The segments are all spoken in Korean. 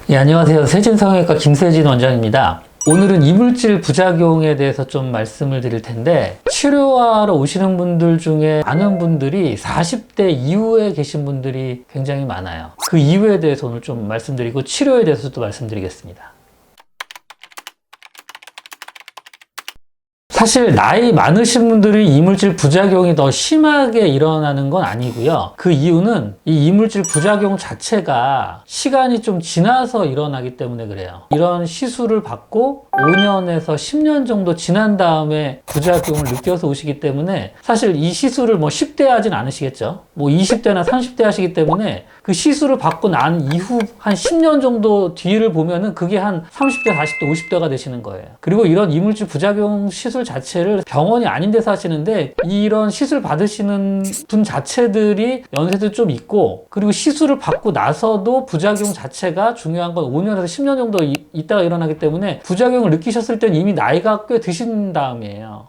예, 안녕하세요. 세진성형외과 김세진 원장입니다. 오늘은 이물질 부작용에 대해서 좀 말씀을 드릴 텐데, 치료하러 오시는 분들 중에 많은 분들이 40대 이후에 계신 분들이 굉장히 많아요. 그 이유에 대해서 오늘 좀 말씀드리고 치료에 대해서도 말씀드리겠습니다. 사실 나이 많으신 분들이 이물질 부작용이 더 심하게 일어나는 건 아니고요. 그 이유는 이 이물질 부작용 자체가 시간이 좀 지나서 일어나기 때문에 그래요. 이런 시술을 받고 5년에서 10년 정도 지난 다음에 부작용을 느껴서 오시기 때문에, 사실 이 시술을 뭐 10대 하진 않으시겠죠. 뭐 20대나 30대 하시기 때문에 그 시술을 받고 난 이후 한 10년 정도 뒤를 보면은 그게 한 30대, 40대, 50대가 되시는 거예요. 그리고 이런 이물질 부작용 시술 자체를 병원이 아닌 데서 하시는데, 이런 시술 받으시는 분 자체들이 연세도 좀 있고, 그리고 시술을 받고 나서도 부작용 자체가 중요한 건 5년에서 10년 정도 있다가 일어나기 때문에, 부작용을 느끼셨을 땐 이미 나이가 꽤 드신 다음이에요.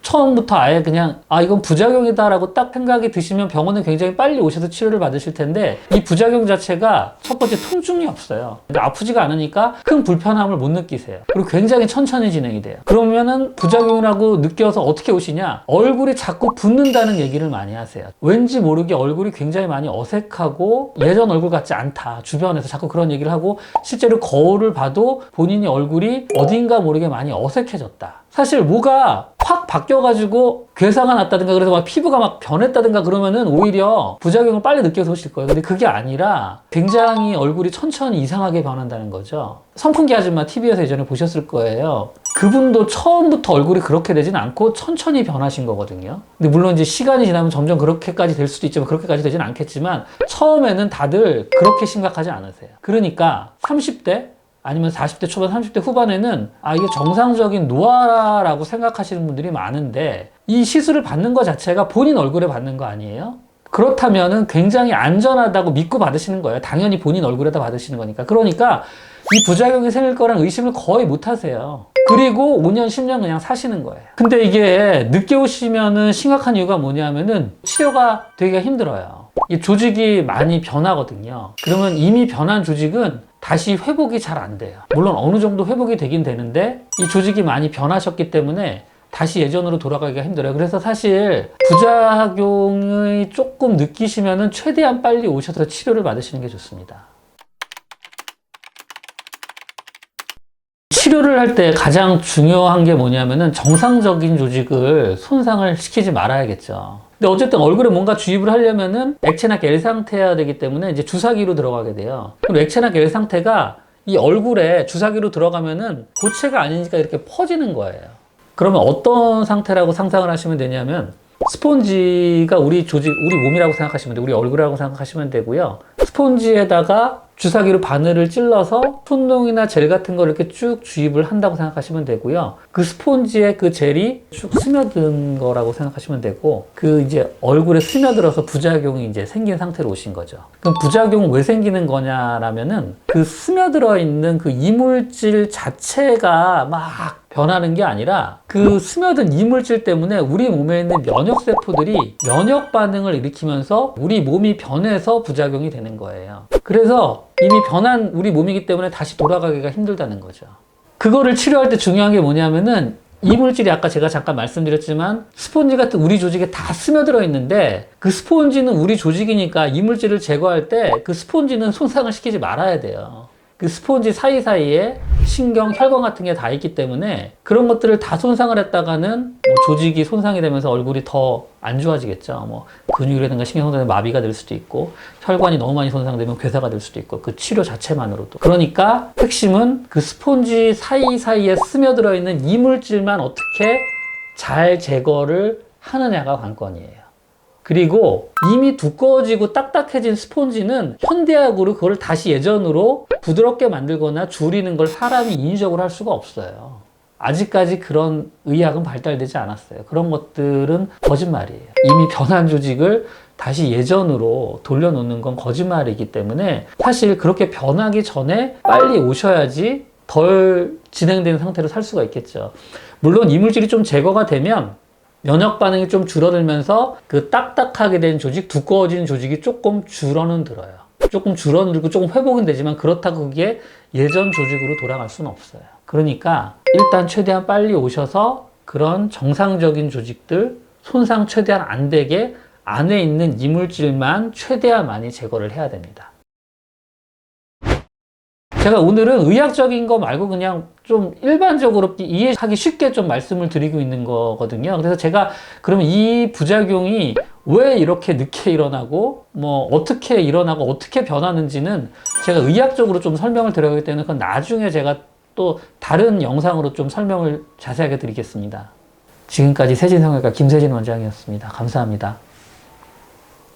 처음부터 아예 그냥 이건 부작용이다 라고 딱 생각이 드시면 병원에 굉장히 빨리 오셔서 치료를 받으실 텐데, 이 부작용 자체가 첫 번째 통증이 없어요. 아프지가 않으니까 큰 불편함을 못 느끼세요. 그리고 굉장히 천천히 진행이 돼요. 그러면은 부작용이라고 느껴서 어떻게 오시냐, 얼굴이 자꾸 붓는다는 얘기를 많이 하세요. 왠지 모르게 얼굴이 굉장히 많이 어색하고 예전 얼굴 같지 않다, 주변에서 자꾸 그런 얘기를 하고, 실제로 거울을 봐도 본인이 얼굴이 어딘가 모르게 많이 어색해졌다. 사실 뭐가 확 바뀌어가지고 괴사가 났다든가, 그래서 막 피부가 막 변했다든가 그러면은 오히려 부작용을 빨리 느껴서 오실 거예요. 근데 그게 아니라 굉장히 얼굴이 천천히 이상하게 변한다는 거죠. 선풍기 아줌마 TV에서 예전에 보셨을 거예요. 그분도 처음부터 얼굴이 그렇게 되진 않고 천천히 변하신 거거든요. 근데 물론 이제 시간이 지나면 점점 그렇게까지 될 수도 있지만, 그렇게까지 되진 않겠지만, 처음에는 다들 그렇게 심각하지 않으세요. 그러니까 30대 아니면 40대 초반, 30대 후반에는 이게 정상적인 노화라고 생각하시는 분들이 많은데, 이 시술을 받는 것 자체가 본인 얼굴에 받는 거 아니에요? 그렇다면은 굉장히 안전하다고 믿고 받으시는 거예요. 당연히 본인 얼굴에다 받으시는 거니까. 그러니까 이 부작용이 생길 거란 의심을 거의 못 하세요. 그리고 5년, 10년 그냥 사시는 거예요. 근데 이게 늦게 오시면은 심각한 이유가 뭐냐면은 치료가 되기가 힘들어요. 이 조직이 많이 변하거든요. 그러면 이미 변한 조직은 다시 회복이 잘 안 돼요. 물론 어느 정도 회복이 되긴 되는데, 이 조직이 많이 변하셨기 때문에 다시 예전으로 돌아가기가 힘들어요. 그래서 사실 부작용이 조금 느끼시면은 최대한 빨리 오셔서 치료를 받으시는 게 좋습니다. 치료를 할 때 가장 중요한 게 뭐냐면은 정상적인 조직을 손상을 시키지 말아야겠죠. 근데 어쨌든 얼굴에 뭔가 주입을 하려면은 액체나 겔 상태여야 되기 때문에 이제 주사기로 들어가게 돼요. 그럼 액체나 겔 상태가 이 얼굴에 주사기로 들어가면은 고체가 아니니까 이렇게 퍼지는 거예요. 그러면 어떤 상태라고 상상을 하시면 되냐면, 스폰지가 우리 조직, 우리 몸이라고 생각하시면 돼요. 우리 얼굴이라고 생각하시면 되고요. 스폰지에다가 주사기로 바늘을 찔러서 손동이나 젤 같은 걸 이렇게 쭉 주입을 한다고 생각하시면 되고요. 그 스폰지에 그 젤이 쭉 스며든 거라고 생각하시면 되고, 그 이제 얼굴에 스며들어서 부작용이 이제 생긴 상태로 오신 거죠. 그럼 부작용은 왜 생기는 거냐라면은, 그 스며들어 있는 그 이물질 자체가 막 변하는 게 아니라, 그 스며든 이물질 때문에 우리 몸에 있는 면역세포들이 면역 반응을 일으키면서 우리 몸이 변해서 부작용이 되는 거예요. 그래서 이미 변한 우리 몸이기 때문에 다시 돌아가기가 힘들다는 거죠. 그거를 치료할 때 중요한 게 뭐냐면은, 이물질이 아까 제가 잠깐 말씀드렸지만 스폰지 같은 우리 조직에 다 스며들어 있는데, 그 스폰지는 우리 조직이니까 이물질을 제거할 때 그 스폰지는 손상을 시키지 말아야 돼요. 그 스폰지 사이사이에 신경, 혈관 같은 게 다 있기 때문에 그런 것들을 다 손상을 했다가는 조직이 손상이 되면서 얼굴이 더 안 좋아지겠죠. 근육이라든가 신경성장에 마비가 될 수도 있고, 혈관이 너무 많이 손상되면 괴사가 될 수도 있고, 그 치료 자체만으로도. 그러니까 핵심은 그 스폰지 사이사이에 스며들어 있는 이물질만 어떻게 잘 제거를 하느냐가 관건이에요. 그리고 이미 두꺼워지고 딱딱해진 스폰지는 현대약으로 그걸 다시 예전으로 부드럽게 만들거나 줄이는 걸 사람이 인위적으로 할 수가 없어요. 아직까지 그런 의학은 발달되지 않았어요. 그런 것들은 거짓말이에요. 이미 변한 조직을 다시 예전으로 돌려놓는 건 거짓말이기 때문에, 사실 그렇게 변하기 전에 빨리 오셔야지 덜 진행된 상태로 살 수가 있겠죠. 물론 이물질이 좀 제거가 되면 면역 반응이 좀 줄어들면서 그 딱딱하게 된 조직, 두꺼워진 조직이 조금 줄어는 들어요. 조금 줄어들고 조금 회복은 되지만 그렇다고 그게 예전 조직으로 돌아갈 수는 없어요. 그러니까 일단 최대한 빨리 오셔서 그런 정상적인 조직들 손상 최대한 안 되게 안에 있는 이물질만 최대한 많이 제거를 해야 됩니다. 제가 오늘은 의학적인 거 말고 그냥 좀 일반적으로 이해하기 쉽게 좀 말씀을 드리고 있는 거거든요. 그래서 제가 그러면 이 부작용이 왜 이렇게 늦게 일어나고 뭐 어떻게 일어나고 어떻게 변하는지는 제가 의학적으로 좀 설명을 드려야 되는 건 나중에 제가 또 다른 영상으로 좀 설명을 자세하게 드리겠습니다. 지금까지 세진성형외과 김세진 원장이었습니다. 감사합니다.